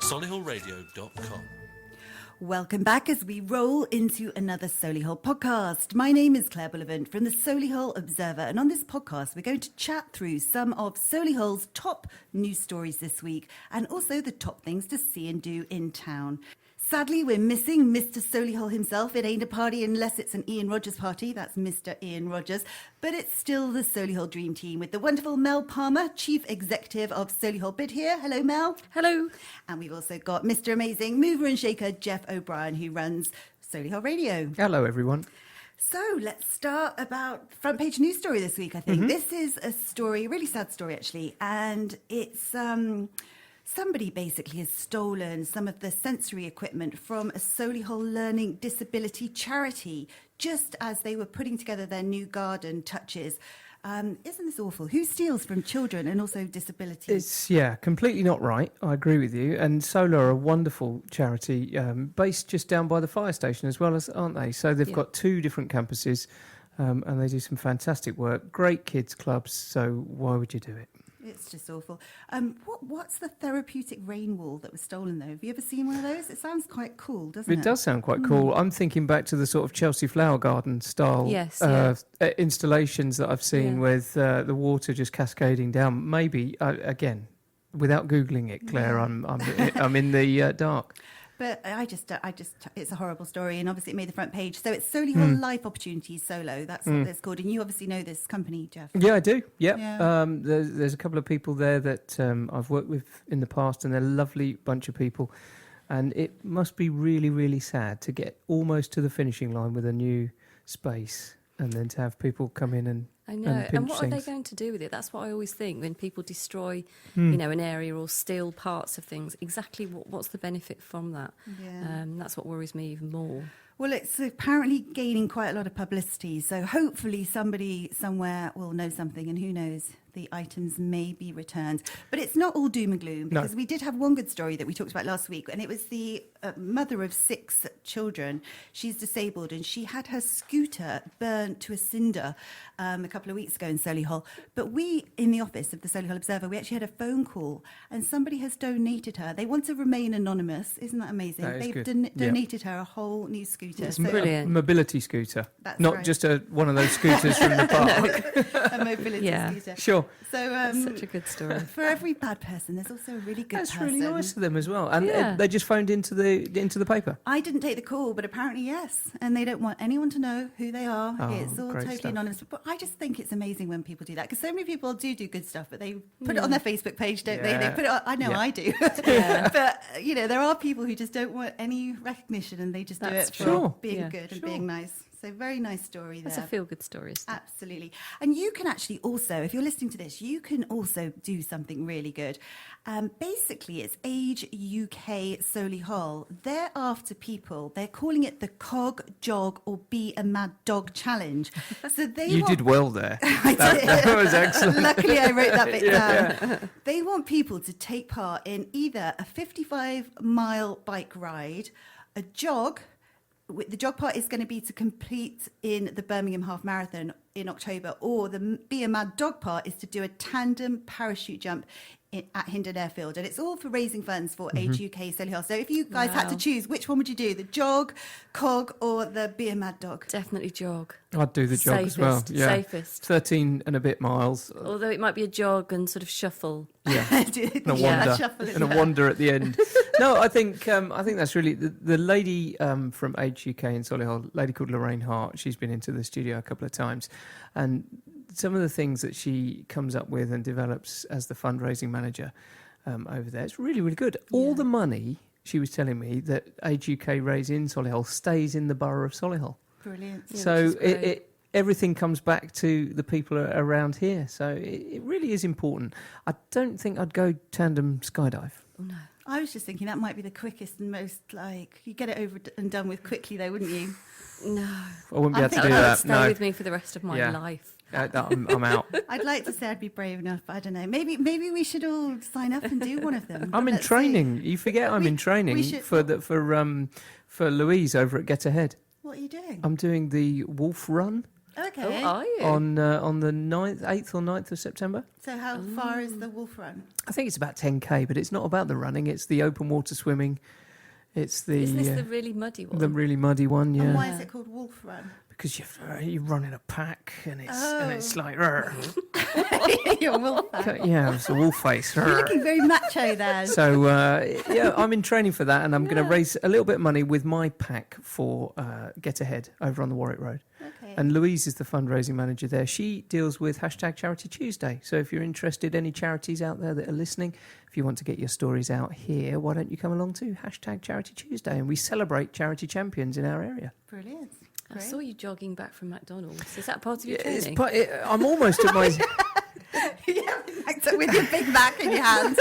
solihullradio.com. Welcome back as we roll into another Solihull podcast. My name is Claire Bullivant from the Solihull Observer, and on this podcast we're going to chat through some of Solihull's top news stories this week and also the top things to see and do in town. Sadly, we're missing Mr. Solihull himself. It ain't a party unless it's an Ian Rogers party. That's Mr. Ian Rogers. But it's still the Solihull Dream Team with the wonderful Mel Palmer, Chief Executive of Solihull Bid here. Hello, Mel. Hello. And we've also got Mr. Amazing Mover and Shaker, Geoff O'Brien, who runs Solihull Radio. Hello, everyone. So let's start about front page news story this week, I think. This is a story, a really sad story, actually. And it's... somebody basically has stolen some of the sensory equipment from a Solihull Learning Disability charity just as they were putting together their new garden touches. Isn't this awful? Who steals from children and also disabilities? It's, completely not right. I agree with you. And Solar are a wonderful charity based just down by the fire station as well, as aren't they? So they've got two different campuses and they do some fantastic work. Great kids clubs. So why would you do it? It's just awful. What's the therapeutic rain wall that was stolen, though? Have you ever seen one of those? It sounds quite cool, doesn't it? It does sound quite cool. I'm thinking back to the sort of Chelsea Flower Garden style installations that I've seen with the water just cascading down. Maybe, again, without Googling it, Claire, I'm in the dark. But I just, it's a horrible story, and obviously it made the front page. So it's Solihull Life Opportunities Solo. That's what it's called, and you obviously know this company, Geoff. Yeah, I do. Yeah. There's a couple of people there that I've worked with in the past, and they're a lovely bunch of people. And it must be really, really sad to get almost to the finishing line with a new space, and then to have people come in and I know. And what are they going to do with it? That's what I always think when people destroy, an area or steal parts of things. Exactly what's the benefit from that? Yeah. That's what worries me even more. Well, it's apparently gaining quite a lot of publicity. So hopefully somebody somewhere will know something, and who knows, the items may be returned. But it's not all doom and gloom, because we did have one good story that we talked about last week, and it was the mother of 6 children. She's disabled, and she had her scooter burnt to a cinder a couple of weeks ago in Solihull. But we, in the office of the Solihull Observer, we actually had a phone call, and somebody has donated her. They want to remain anonymous. Isn't that amazing? That is They've good. donated her a whole new scooter. It's brilliant. A mobility scooter, That's not right. just one of those scooters from the park. A mobility scooter. Sure. So That's such a good story. for every bad person, there's also a really good That's person. really nice of them as well. And they just phoned into the paper. I didn't take the call, but apparently yes. And they don't want anyone to know who they are. Oh, it's all great totally stuff. anonymous. But I just think it's amazing when people do that, because so many people do good stuff, but they put it on their Facebook page, don't they? They put it on, I know I do. But, there are people who just don't want any recognition, and they just do it for being good and being nice. So very nice story there. That's a feel-good story. Absolutely. And you can actually also, if you're listening to this, you can also do something really good. Basically, it's Age UK Solihull. They're after people. They're calling it the Cog, Jog or Be a Mad Dog Challenge. So You did well there. I did. That was excellent. Luckily, I wrote that bit down. They want people to take part in either a 55-mile bike ride, a jog. The jog part is going to be to compete in the Birmingham Half Marathon in October, or the Be a Mad Dog part is to do a tandem parachute jump at Hindon Airfield, and it's all for raising funds for Age UK Solihull. So if you guys had to choose, which one would you do? The jog, cog, or the Be a Mad Dog? Definitely jog. I'd do the jog as well. Yeah. Safest. 13 and a bit miles. Although it might be a jog and sort of shuffle. Yeah. And a wander. And a wander at the end. No, I think that's really the lady from Age UK in Solihull, a lady called Lorraine Hart. She's been into the studio a couple of times, and some of the things that she comes up with and develops as the fundraising manager over there, it's really, really good. All the money, she was telling me, that Age UK raise in Solihull stays in the borough of Solihull. Brilliant. Yeah, So everything comes back to the people around here. So it really is important. I don't think I'd go tandem skydive. Oh, no. I was just thinking that might be the quickest and most, you get it over and done with quickly, though, wouldn't you? No. I wouldn't be able to do That that. would stay with me for the rest of my life. I'm out. I'd like to say I'd be brave enough, but I don't know. Maybe we should all sign up and do one of them. I'm in training. You forget I'm in training for Louise over at Get Ahead. What are you doing? I'm doing the Wolf Run. Okay. Oh, are you? on the 8th or 9th of September. So how far is the Wolf Run? I think it's about 10k, but it's not about the running. It's the open water swimming. It's the Isn't this the really muddy one? the really muddy one, And why yeah. is it called Wolf Run? Because you run in a pack and it's like You're a wolf fan. yeah, it's a wolf face. You're looking very macho there. So yeah, I'm in training for that, and I'm going to raise a little bit of money with my pack for Get Ahead over on the Warwick Road. Okay. And Louise is the fundraising manager there. She deals with #Charity Tuesday. So if you're interested, any charities out there that are listening, if you want to get your stories out here, why don't you come along to #Charity Tuesday, and we celebrate charity champions in our area. Brilliant. I Great. saw you jogging back from McDonald's. Is that part of your It's training? I'm almost at my Yeah, with your Big Mac in your hands.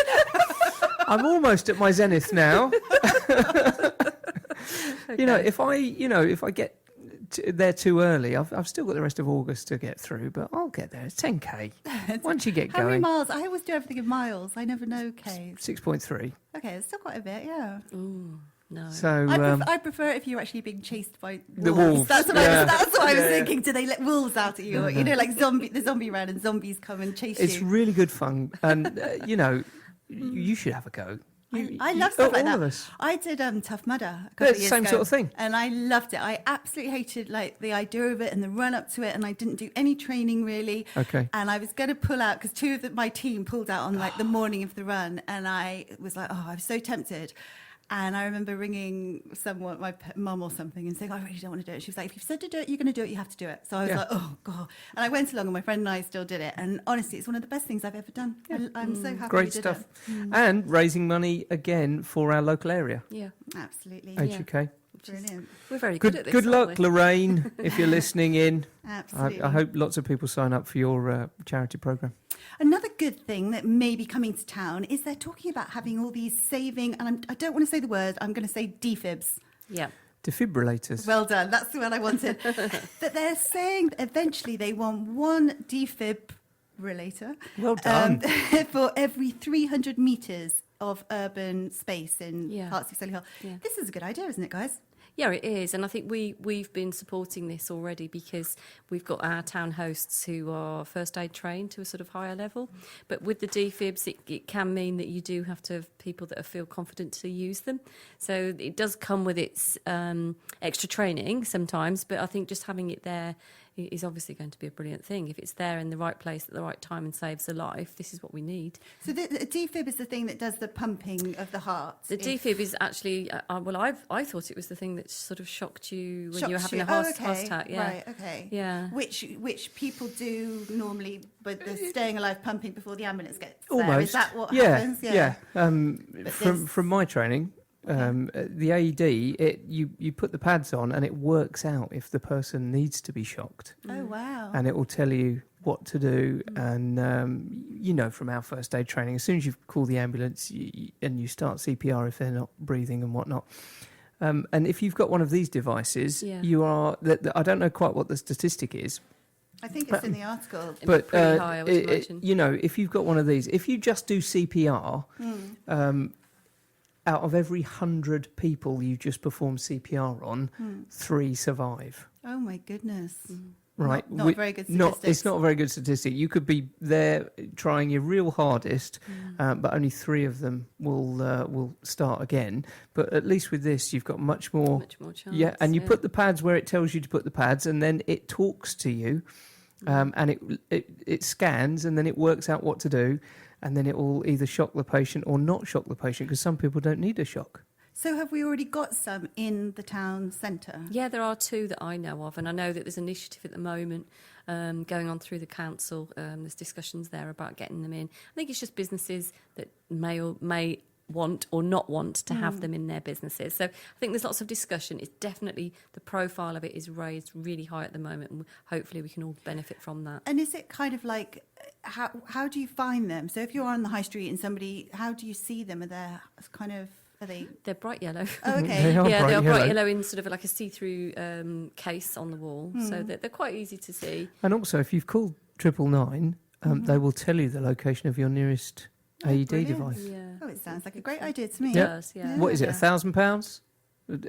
I'm almost at my zenith now. You know, if I get there too early, I've still got the rest of August to get through, but I'll get there. It's 10k. Once you get How many going, miles? I always do everything in miles. I never know Ks. 6.3. Okay, it's still quite a bit, yeah. Ooh, no. So I prefer if you're actually being chased by wolves. The wolves, That's what yeah. that's what I was Yeah. thinking. Do they let wolves out at you? You know, like the zombie run and zombies come and chase it's you. really good fun, and you should have a go. I love stuff like all that. of us. I did Tough Mudder a Yeah, couple it's of the years same ago, sort of thing. and I loved it. I absolutely hated like the idea of it and the run up to it, and I didn't do any training really. Okay. And I was going to pull out because two of my team pulled out on like the morning of the run, and I was like, oh, I was so tempted. And I remember ringing someone, my mum or something, and saying, I really don't want to do it. She was like, if you've said to do it, you're going to do it. You have to do it. So I was Yeah. like, oh, God. And I went along, and my friend and I still did it. And honestly, it's one of the best things I've ever done. I'm so happy Great we did stuff. it. And raising money again for our local area, Yeah, Absolutely. HUK. Brilliant. we're very good at this. Good aren't luck, we? Lorraine, if you're listening in. Absolutely. I hope lots of people sign up for your charity programme. Another good thing that may be coming to town is they're talking about having all these saving, and I don't want to say the word, I'm going to say defibs. Yeah. Defibrillators. Well done, that's the word I wanted. That they're saying that eventually they want one defibrillator Well done. for every 300 metres of urban space in Yeah. parts of Solihull. Yeah. This is a good idea, isn't it, guys? Yeah, it is. And I think we've been supporting this already because we've got our town hosts who are first aid trained to a sort of higher level. But with the defibs, it can mean that you do have to have people that feel confident to use them. So it does come with its extra training sometimes, but I think just having it there is obviously going to be a brilliant thing. If it's there in the right place at the right time and saves a life, this is what we need. So the defib is the thing that does the pumping of the heart. The defib is actually, I thought it was the thing that sort of shocked you when you were Shocks having you. a heart Oh, okay. attack. Yeah. Right, okay. Yeah. Which people do normally, but the staying alive pumping before the ambulance gets there. Almost. Is that what yeah, happens? Yeah. this- From my training, the AED, you put the pads on and it works out if the person needs to be shocked, Oh, wow. and it will tell you what to do. And from our first aid training, as soon as you call the ambulance and you start CPR if they're not breathing and whatnot. And if you've got one of these devices, Yeah. you are. I don't know quite what the statistic is, I think it's in the article. but pretty high, I would imagine. if you've got one of these, if you just do CPR, out of every 100 people you just perform CPR on, 3 survive. Oh, my goodness. Right, Not very good statistics. It's not a very good statistic. You could be there trying your real hardest, but only 3 of them will start again. But at least with this, you've got much more chance. Yeah, and you put the pads where it tells you to put the pads, and then it talks to you, and it scans, and then it works out what to do, and then it will either shock the patient or not shock the patient, because some people don't need a shock. So have we already got some in the town centre? Yeah, there are 2 that I know of, and I know that there's an initiative at the moment going on through the council. There's discussions there about getting them in. I think it's just businesses that may want or not want to have them in their businesses. So I think there's lots of discussion. It's definitely, the profile of it is raised really high at the moment, and hopefully we can all benefit from that. And is it kind of like, how do you find them? So if you're on the high street and somebody, how do you see them? Are they... They're bright yellow. Oh, okay. They are Yeah, bright they are bright yellow. yellow in sort of like a see-through case on the wall, so they're quite easy to see. And also, if you've called 999, they will tell you the location of your nearest AED brilliant. device. Yeah. Oh, it sounds like a great idea to me. It does, yeah. What is it, Yeah. £1,000?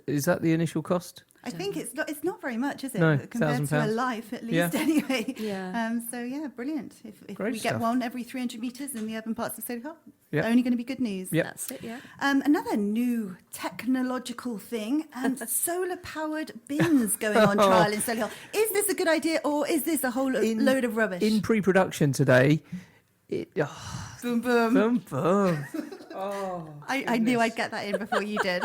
Is that the initial cost? I think it's not very much, is it? No, compared to a £1,000. life, at least, anyway. Yeah. So yeah, brilliant. If Great we stuff. get one every 300 metres in the urban parts of Solihull, Yep. only going to be good news. Yep. That's it, yeah. Another new technological thing, solar-powered bins going on trial in Solihull. Is this a good idea, or is this a whole load of rubbish? In pre-production today, Boom, boom. boom, boom. I knew I'd get that in before you did.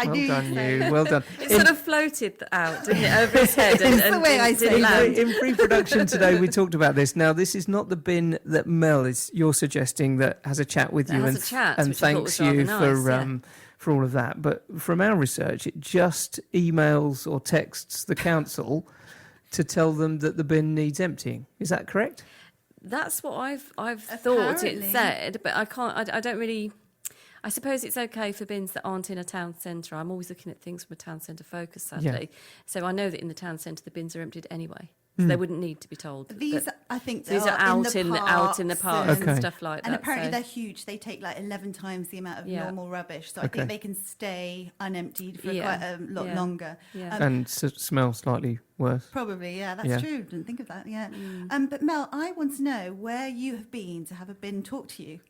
Well done, you. Well done. It sort of floated out, didn't it, over his head? It's the way I didn't say land. In pre-production today, we talked about this. Now, this is not the bin that Mel you're suggesting that has a chat with That you has and, a chat, and which I thought thanks was rather you nice, for all of that. But from our research, it just emails or texts the council to tell them that the bin needs emptying. Is that correct? That's what I've thought Apparently. it said, but I can't. I don't really. I suppose it's okay for bins that aren't in a town centre. I'm always looking at things from a town centre focus, sadly. So I know that in the town centre the bins are emptied anyway. So they wouldn't need to be told. These, I think, These are out in the parks Okay. and stuff like that. And apparently so. they're huge. They take like 11 times the amount of Yeah. normal rubbish. So I Okay. think they can stay unemptied for Yeah. quite a lot Yeah. longer. Yeah. And smell slightly worse. Probably, yeah, that's Yeah. true. Didn't think of that, yeah. Mm. But Mel, I want to know where you have been to have a bin talk to you.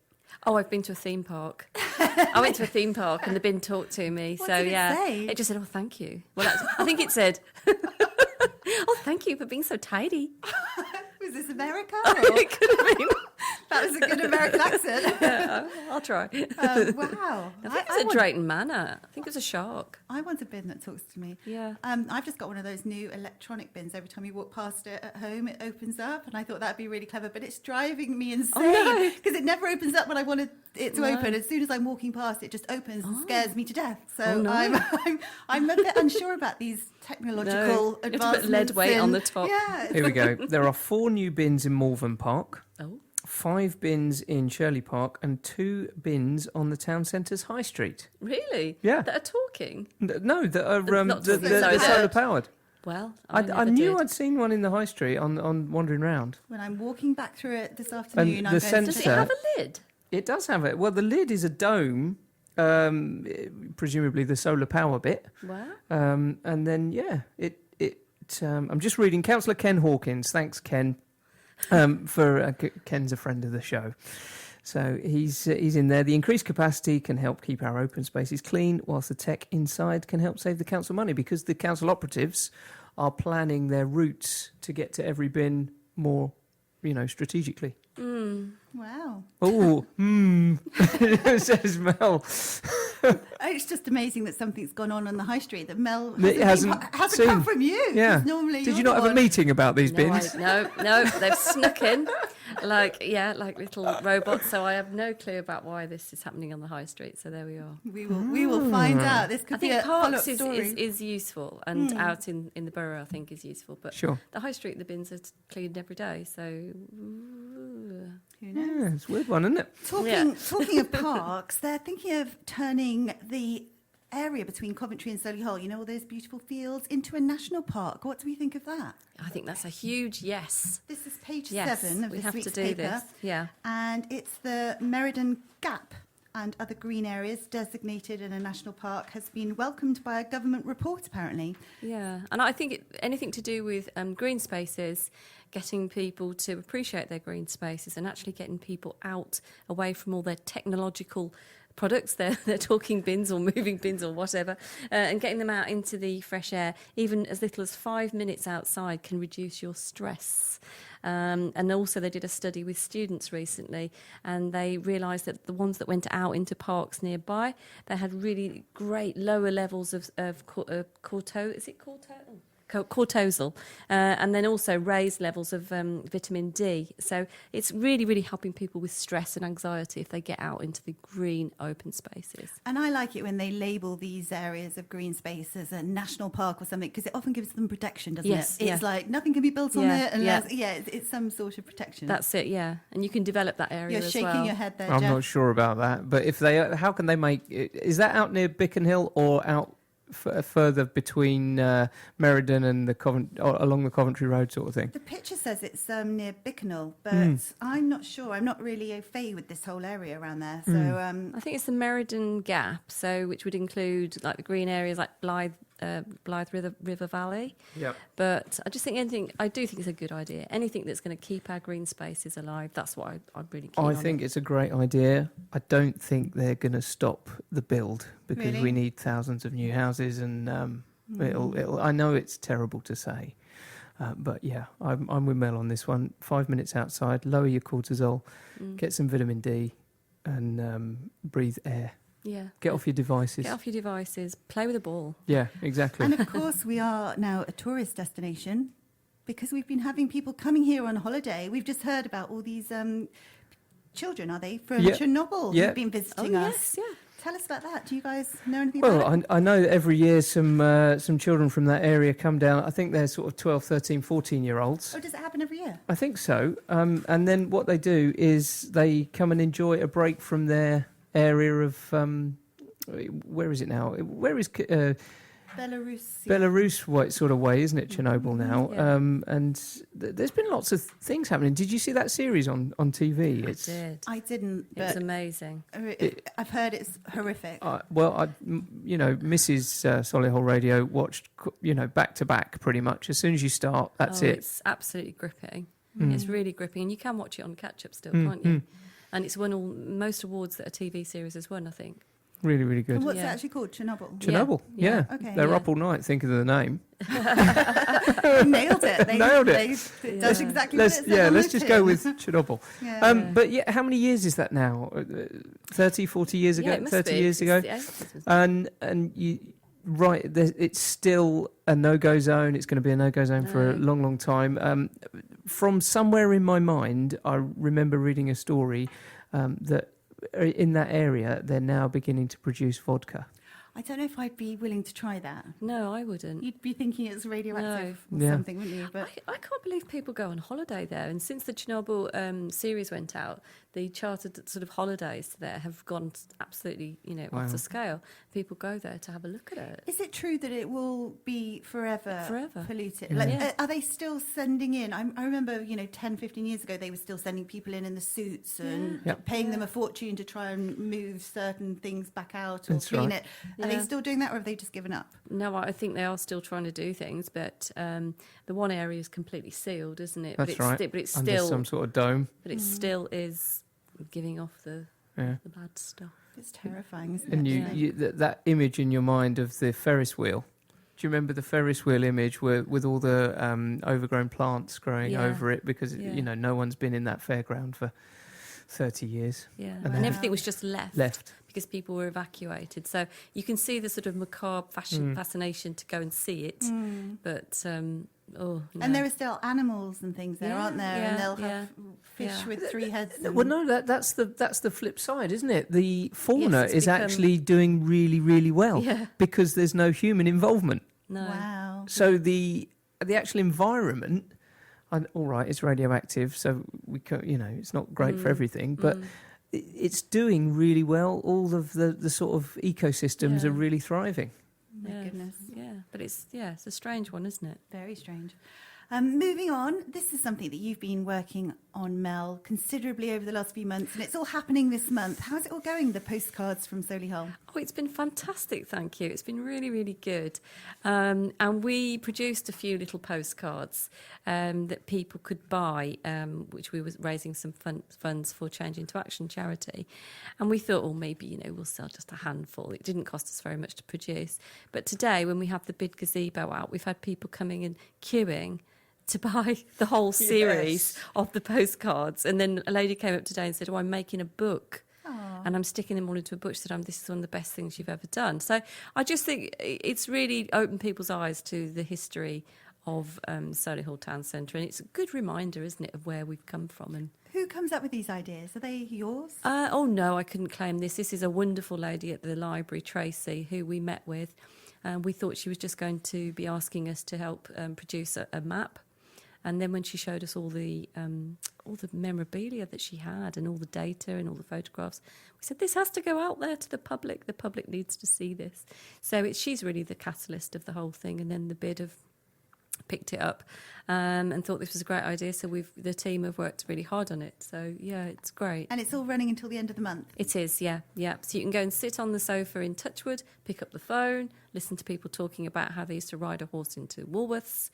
Oh, I've been to a theme park. I went to a theme park and the bin talked to me. What so did it yeah, say? it just said, "Oh, thank you." Well, I think it said, "Oh, thank you for being so tidy." Was this America? It could have been. That was a good American accent. Yeah, I'll try. Wow. I think it's a Drayton Manor. I think it was a shark. I want a bin that talks to me. Yeah. I've just got one of those new electronic bins. Every time you walk past it at home, it opens up, and I thought that'd be really clever. But it's driving me insane because it never opens up when I wanted it to open. As soon as I'm walking past, it just opens and scares me to death. So I'm a bit unsure about these technological You have to advancements. put lead weight on in- the top. Yeah. Here we go. There are 4 new bins in Malvern Park, Oh. 5 bins in Shirley Park, and 2 bins on the town centre's High Street. Really? Yeah. That are talking? No, that are Not that talking, sorry, are solar powered. Well, I never knew did. I'd seen one in the High Street on wandering round. When I'm walking back through it this afternoon, the I'm going sensor- Does to it have a lid? It does have it. Well, the lid is a dome, presumably the solar power bit, Wow. and then I'm just reading. Councillor Ken Hawkins, thanks Ken, Ken's a friend of the show. So he's in there. The increased capacity can help keep our open spaces clean, whilst the tech inside can help save the council money, because the council operatives are planning their routes to get to every bin more, strategically. Wow. Oh, says Mel. It's just amazing that something's gone on the high street that Mel That hasn't hasn't come seen. from you. 'cause Yeah. Normally Did you're you not the have a one. meeting about these No, bins? no, they've snuck in like little robots. So I have no clue about why this is happening on the high street. So there we are. We will find out. This I could be think a follow-up parks story. is useful, and out in the borough I think is useful. But Sure. the high street, the bins are cleaned every day. So Who knows? Yeah, it's a weird one, isn't it? Talking of parks, they're thinking of turning the area between Coventry and Solihull, all those beautiful fields, into a national park. What do we think of that? I think that's a huge yes. This is page Yes, 7 of we this have to week's do paper. this. Yeah. And it's the Meriden Gap and other green areas designated in a national park has been welcomed by a government report, apparently. Yeah, and I think anything to do with green spaces, getting people to appreciate their green spaces and actually getting people out away from all their technological products, they're talking bins or moving bins or whatever, and getting them out into the fresh air, even as little as 5 minutes outside can reduce your stress. And also they did a study with students recently, and they realised that the ones that went out into parks nearby, they had really great lower levels of cortisol, and then also raised levels of vitamin D. So it's really, really helping people with stress and anxiety if they get out into the green open spaces. And I like it when they label these areas of green space as a national park or something, because it often gives them protection, doesn't Yes, it? It's yeah. like nothing can be built on Yeah, it unless, it's some sort of protection. That's it, yeah. And you can develop that area You're as shaking well. your head there, I'm Geoff. not sure about that, but how can they make? Is that out near Bickenhill or out further between Meriden and along the Coventry Road sort of thing? The picture says it's near Bickenhill, but I'm not sure. I'm not really au fait with this whole area around there. So I think it's the Meriden Gap, which would include like the green areas like Blythe River Valley. Yep. But I just think I do think it's a good idea. Anything that's going to keep our green spaces alive, that's what I'm really keen on. I think it's a great idea. I don't think they're going to stop the build because Really? we need thousands of new houses, and it'll. I know it's terrible to say, but yeah, I'm with Mel on this one. 5 minutes outside, lower your cortisol, get some vitamin D, and breathe air. Yeah. Get off your devices. Get off your devices. Play with a ball. Yeah, exactly. And of course, we are now a tourist destination because we've been having people coming here on holiday. We've just heard about all these children, are they, from Chernobyl who've been visiting us. Yes, yeah. Tell us about that. Do you guys know anything about it? Well, I know that every year some children from that area come down. I think they're sort of 12, 13, 14-year-olds. Oh, does it happen every year? I think so. And then what they do is they come and enjoy a break from their area of where is it now? Where is Belarus. Belarus sort of way, isn't it? Chernobyl now. Yeah. And there's been lots of things happening. Did you see that series on TV? I didn't. It's But amazing. I've heard it's horrific. Mrs. Solihull Radio watched back to back pretty much. As soon as you start, that's it. It's absolutely gripping. It's really gripping, and you can watch it on catch up still, can't you? And it's won most awards that a TV series has won, I think. Really, really good. And what's it actually called? Chernobyl? Chernobyl, yeah. Okay. They're up all night thinking of the name. Nailed it. Nailed it. That's exactly what it said on let's the just go tin. with Chernobyl. But yeah, how many years is that now? 30, 40 years ago? Yeah, it must 30 be. years ago? And you... Right, it's still a no-go zone. It's going to be a no-go zone for a long, long time. From somewhere in my mind, I remember reading a story that in that area, they're now beginning to produce vodka. I don't know if I'd be willing to try that. No, I wouldn't. You'd be thinking it's radioactive or Yeah. something, wouldn't you? But I can't believe people go on holiday there. And since the Chernobyl series went out, the chartered sort of holidays there have gone absolutely, off the scale. People go there to have a look at it. is it true that it will be forever polluted? Yeah. Like, are they still sending in? I remember, 10, 15 years ago, they were still sending people in the suits and paying them a fortune to try and move certain things back out or That's clean right. it. Are they still doing that, or have they just given up? No, I think they are still trying to do things, but the one area is completely sealed, isn't it? That's right. But it's Under still some sort of dome. But it still is giving off the bad stuff. It's terrifying, isn't And it? that image in your mind of the Ferris wheel. Do you remember the Ferris wheel image with all the overgrown plants growing over it because no one's been in that fairground for 30 years. Yeah, And and everything was just left because people were evacuated. So you can see the sort of macabre fascination to go and see it, but no. And there are still animals and things there, aren't there? And they'll have fish with 3 heads. Well, no, that's the flip side, isn't it? The fauna Yes, is become- actually doing really, really well because there's no human involvement. No. Wow. So the actual environment, all right, it's radioactive, so we it's not great for everything, but it's doing really well. All of the sort of ecosystems are really thriving. My goodness. Yeah, but it's a strange one, isn't it? Very strange. Moving on, this is something that you've been working on, Mel, considerably over the last few months, and it's all happening this month. How's it all going, the postcards from Solihull? Oh, it's been fantastic, thank you. It's been really, really good. And we produced a few little postcards that people could buy, which we were raising some funds for Change into Action charity. And we thought, maybe, we'll sell just a handful. It didn't cost us very much to produce. But today, when we have the bid gazebo out, we've had people coming and queuing to buy the whole series of the postcards. And then a lady came up today and said, I'm making a book. And I'm sticking them all into a book. She said, this is one of the best things you've ever done. So I just think it's really opened people's eyes to the history of Solihull Town Centre. And it's a good reminder, isn't it, of where we've come from. And Who comes up with these ideas? Are they yours? no, I couldn't claim this. This is a wonderful lady at the library, Tracy, who we met with. We thought she was just going to be asking us to help produce a map. And then when she showed us all the memorabilia that she had and all the data and all the photographs, we said, this has to go out there to the public. The public needs to see this. So she's really the catalyst of the whole thing. And then the bid of picked it up and thought this was a great idea. So the team have worked really hard on it. So yeah, it's great. And it's all running until the end of the month. It is, yeah. So you can go and sit on the sofa in Touchwood, pick up the phone, listen to people talking about how they used to ride a horse into Woolworths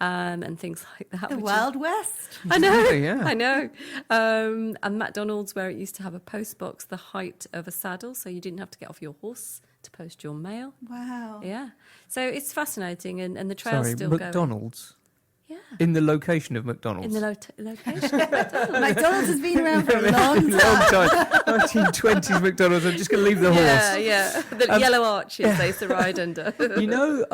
and things like that. The Wild West. I know, Really, yeah. I know. And McDonald's, where it used to have a post box the height of a saddle, so you didn't have to get off your horse to post your mail. Wow. Yeah. So it's fascinating, and the trail's Sorry, still going. McDonald's? Yeah. In the location of McDonald's? In the location. McDonald's has been around for a long Long time. time. 1920s McDonald's. I'm just going to leave the horse. Yeah. The yellow arches they used to ride under. You know,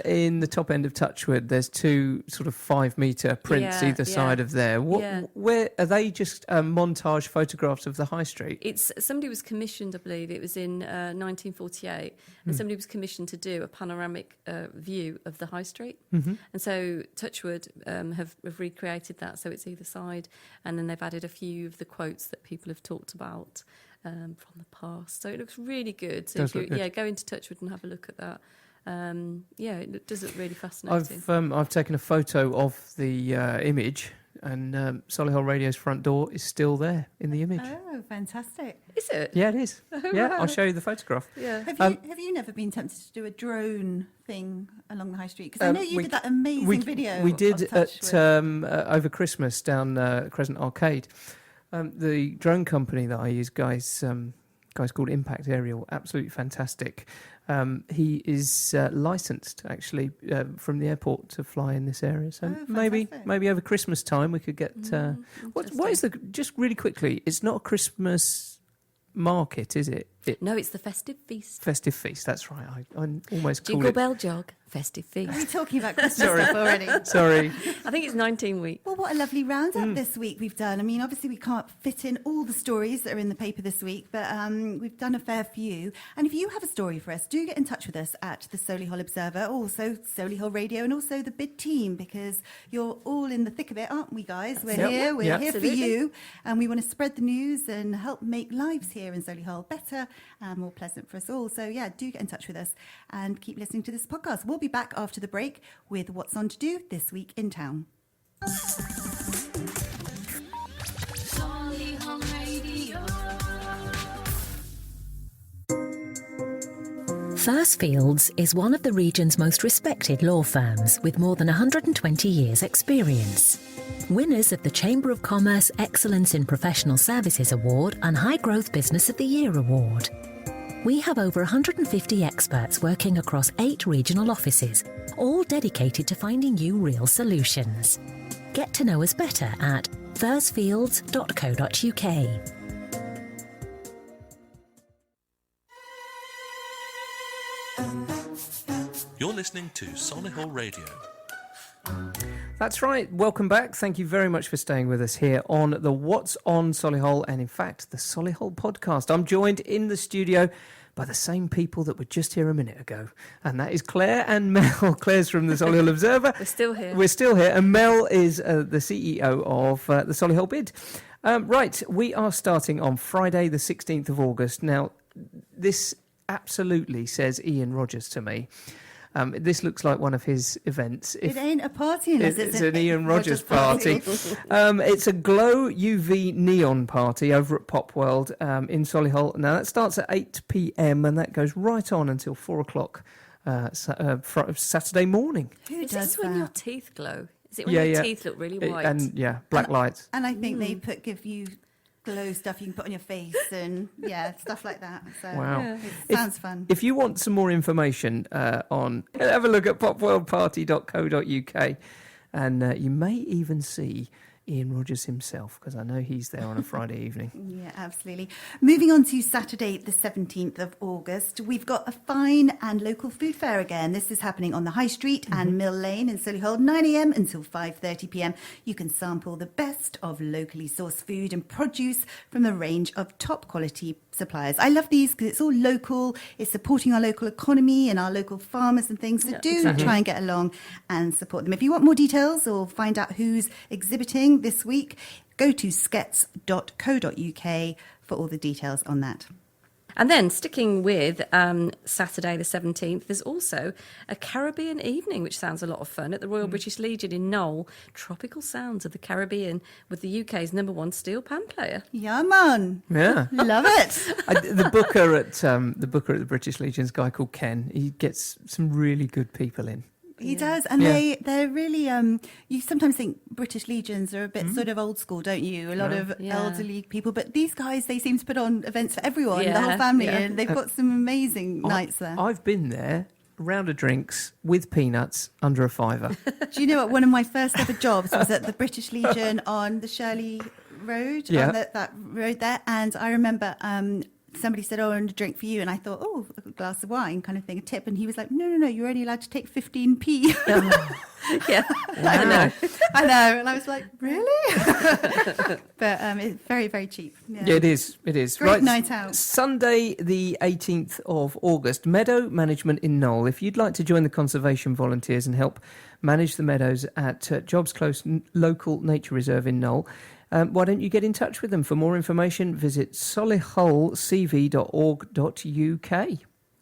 in the top end of Touchwood, there's 2 sort of 5-metre prints Yeah, either side of there. Where are they? Just montage photographs of the high street? It's somebody was commissioned, I believe it was in 1948, and somebody was commissioned to do a panoramic view of the high street. And so Touchwood have recreated that, so it's either side, and then they've added a few of the quotes that people have talked about from the past. So it looks really good. So if you, go into Touchwood and have a look at that. It does look really fascinating. I've taken a photo of the image, and Solihull Radio's front door is still there in the image. Oh, fantastic. Is it? Yeah, it is. Yeah, wow. I'll show you the photograph. Yeah. Have you never been tempted to do a drone thing along the high street? Because I know you did that amazing video. We did of at Touchwood. over Christmas down Crescent Arcade. The drone company that I use, guys called Impact Aerial, absolutely fantastic. He is licensed actually from the airport to fly in this area. So maybe over Christmas time we could get. What is just really quickly? It's not a Christmas market, is it? No, it's the festive feast. Festive feast. That's right. I almost called Jingle it. bell jog, festive Are we feast. talking about Christmas stuff already? Sorry. I think it's 19 weeks. Well, what a lovely roundup this week we've done. I mean, obviously we can't fit in all the stories that are in the paper this week, but we've done a fair few. And if you have a story for us, do get in touch with us at the Solihull Observer, also Solihull Radio, and also the BID team, because you're all in the thick of it, aren't we, guys? We're here for Absolutely. you, and we want to spread the news and help make lives here in Solihull better and more pleasant for us all. So, do get in touch with us and keep listening to this podcast. We'll be back after the break with what's on to do this week in town. Solihull Radio. First Fields is one of the region's most respected law firms with more than 120 years' experience. Winners of the Chamber of Commerce Excellence in Professional Services Award and High Growth Business of the Year Award. We have over 150 experts working across 8 regional offices, all dedicated to finding you real solutions. Get to know us better at thursfields.co.uk. You're listening to Solihull Radio. That's right. Welcome back. Thank you very much for staying with us here on the What's on Solihull, and in fact, the Solihull podcast. I'm joined in the studio by the same people that were just here a minute ago, and that is Claire and Mel. Claire's from the Solihull Observer. We're still here. We're still here, and Mel is the CEO of the Solihull BID. Right, we are starting on Friday, the 16th of August. Now, this absolutely says Ian Rogers to me. This looks like one of his events. It ain't a party unless it's an Ian Rogers party. It's a glow UV neon party over at Pop World in Solihull. Now, that starts at 8 p.m. and that goes right on until 4 o'clock Saturday morning. Is this when your teeth glow? Is it when your teeth look really white? And black lights. And I think they give you glow stuff you can put on your face and stuff like that. So wow. It sounds fun. If you want some more information have a look at popworldparty.co.uk, and you may even see Ian Rogers himself, because I know he's there on a Friday evening. Yeah, absolutely. Moving on to Saturday, the 17th of August, we've got a fine and local food fair again. This is happening on the High Street and Mill Lane in Solihull, 9 a.m. until 5:30 p.m. You can sample the best of locally sourced food and produce from a range of top quality suppliers. I love these because it's all local. It's supporting our local economy and our local farmers and things. So try and get along and support them. If you want more details or find out who's exhibiting this week, go to skets.co.uk for all the details on that. And then sticking with Saturday the 17th, there's also a Caribbean evening, which sounds a lot of fun, at the Royal British Legion in Knoll. Tropical sounds of the Caribbean with the UK's #1 steel pan player. Yeah, man. Yeah. Love it. The booker at the British Legion's a guy called Ken. He gets some really good people in. He does, and they're really. You sometimes think British Legions are a bit sort of old school, don't you? A lot of elderly people, but these guys, they seem to put on events for everyone, the whole family, and they've got some amazing nights there. I've been there, a round of drinks with peanuts under a £5. Do you know what? One of my first ever jobs was at the British Legion on the Shirley Road, on that road there, and I remember. Somebody said, "Oh, and a drink for you," and I thought, "Oh, a glass of wine, kind of thing, a tip." And he was like, "No, you're only allowed to take 15p." Yeah, wow. I know, and I was like, "Really?" But it's very, very cheap. Yeah, it is. It is. Great night out. Sunday, the 18th of August, Meadow Management in Knoll. If you'd like to join the conservation volunteers and help manage the meadows at Jobs Close Local Nature Reserve in Knoll. Why don't you get in touch with them? For more information, visit solihullcv.org.uk.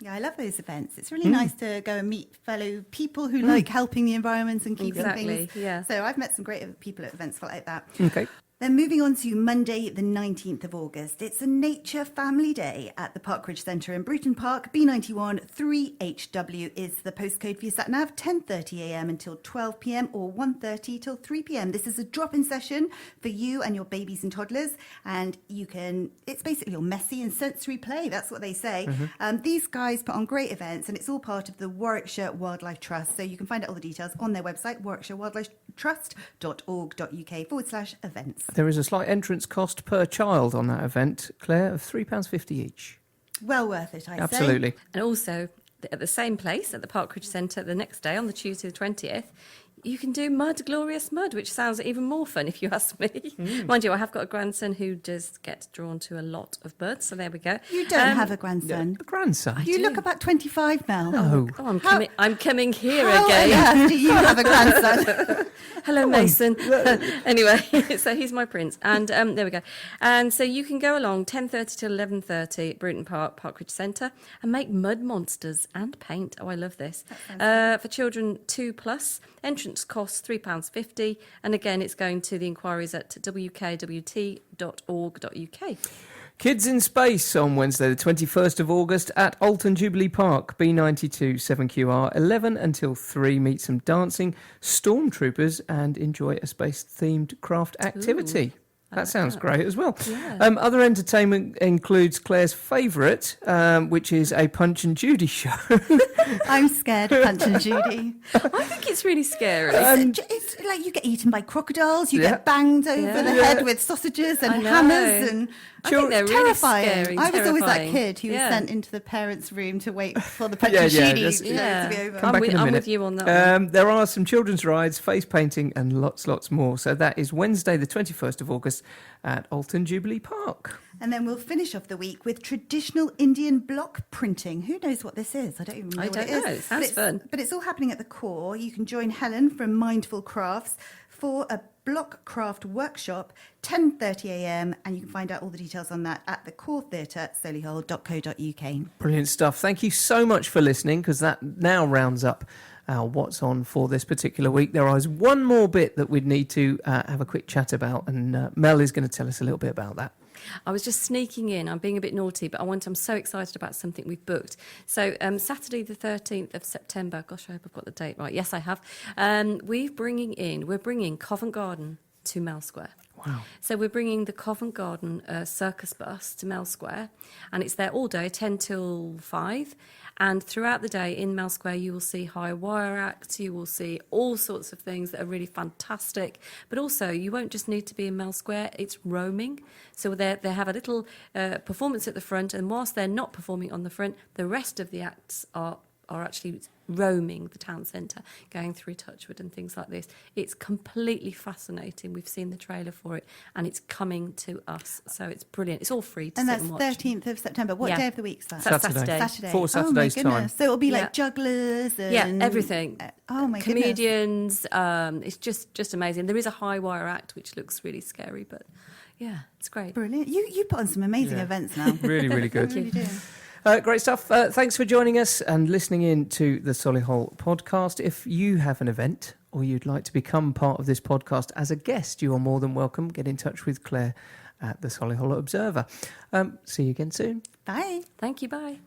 Yeah, I love those events. It's really nice to go and meet fellow people who like helping the environment and keeping things. Yeah. So I've met some great people at events like that. Okay. Then moving on to Monday, the 19th of August. It's a Nature Family Day at the Parkridge Centre in Bruton Park. B91 3HW is the postcode for your sat-nav. 10:30am until 12pm or 1:30 till 3pm. This is a drop-in session for you and your babies and toddlers. And it's basically all messy and sensory play. That's what they say. These guys put on great events, and it's all part of the Warwickshire Wildlife Trust. So you can find out all the details on their website, warwickshirewildlifetrust.org.uk/events. There is a slight entrance cost per child on that event, Claire, of £3.50 each. Well worth it, I say. Absolutely. And also, at the same place, at the Parkridge Centre, the next day, on the Tuesday the 20th, you can do Glorious Mud, which sounds even more fun if you ask me. Mind you, I have got a grandson who does get drawn to a lot of birds, so there we go. You don't have a grandson. A grandson? You look about 25, Mel. No. Oh, I'm coming here How again. on earth do you have a grandson? Hello, Mason. Anyway, so he's my prince. And there we go. And so you can go along 10:30 till 11:30 at Bruton Park, Parkridge Centre, and make mud monsters and paint. Oh, I love this. For children 2+, entrance costs £3.50. And again, it's going to the inquiries at wkwt.org.uk. Kids in Space on Wednesday the 21st of August at Alton Jubilee Park, B92 7QR, 11 until 3. Meet some dancing stormtroopers and enjoy a space-themed craft activity. That sounds great as well. Yeah. Other entertainment includes Claire's favourite, which is a Punch and Judy show. I'm scared of Punch and Judy. I think it's really scary. It's like you get eaten by crocodiles, you get banged over the head with sausages and hammers, and I think they're really terrifying. scary, I was always that terrifying. kid who was sent into the parents' room to wait for the Punch Yeah, and yeah, Judy just- show to be over. Come back in a I'm minute. with you on that one. There are some children's rides, face painting, and lots more. So that is Wednesday, the 21st of August at Alton Jubilee Park. And then we'll finish off the week with traditional Indian block printing. Who knows what this is? I don't even know what it is. It sounds fun. But it's all happening at the core. You can join Helen from Mindful Crafts for a block craft workshop, 10:30am, and you can find out all the details on that at the Core Theatre, solihull.co.uk. Brilliant stuff. Thank you so much for listening, because that now rounds up our What's On for this particular week. There is one more bit that we'd need to have a quick chat about, and Mel is going to tell us a little bit about that. I was just sneaking in. I'm being a bit naughty, but I'm so excited about something we've booked. So Saturday the 13th of September. Gosh, I hope I've got the date right. Yes, I have. We're bringing Covent Garden to Mel Square. Wow. So we're bringing the Covent Garden circus bus to Mel Square, and it's there all day, 10 till 5. And throughout the day in Mel Square, you will see high wire acts, you will see all sorts of things that are really fantastic. But also, you won't just need to be in Mel Square, it's roaming. So they have a little performance at the front, and whilst they're not performing on the front, the rest of the acts are are actually roaming the town centre, going through Touchwood and things like this. It's completely fascinating. We've seen the trailer for it, and it's coming to us, so it's brilliant. It's all free to and sit that's and watch. 13th of September. What day of the week's that? Saturday. Saturday. 4 Saturdays oh my time. goodness. So it'll be like jugglers and everything. Oh my goodness. Comedians. It's just amazing. There is a high wire act which looks really scary, but yeah, it's great. Brilliant. You put on some amazing events now. Really, really good. You really do. Great stuff. Thanks for joining us and listening in to the Solihull podcast. If you have an event or you'd like to become part of this podcast as a guest, you are more than welcome. Get in touch with Claire at the Solihull Observer. See you again soon. Bye. Thank you. Bye.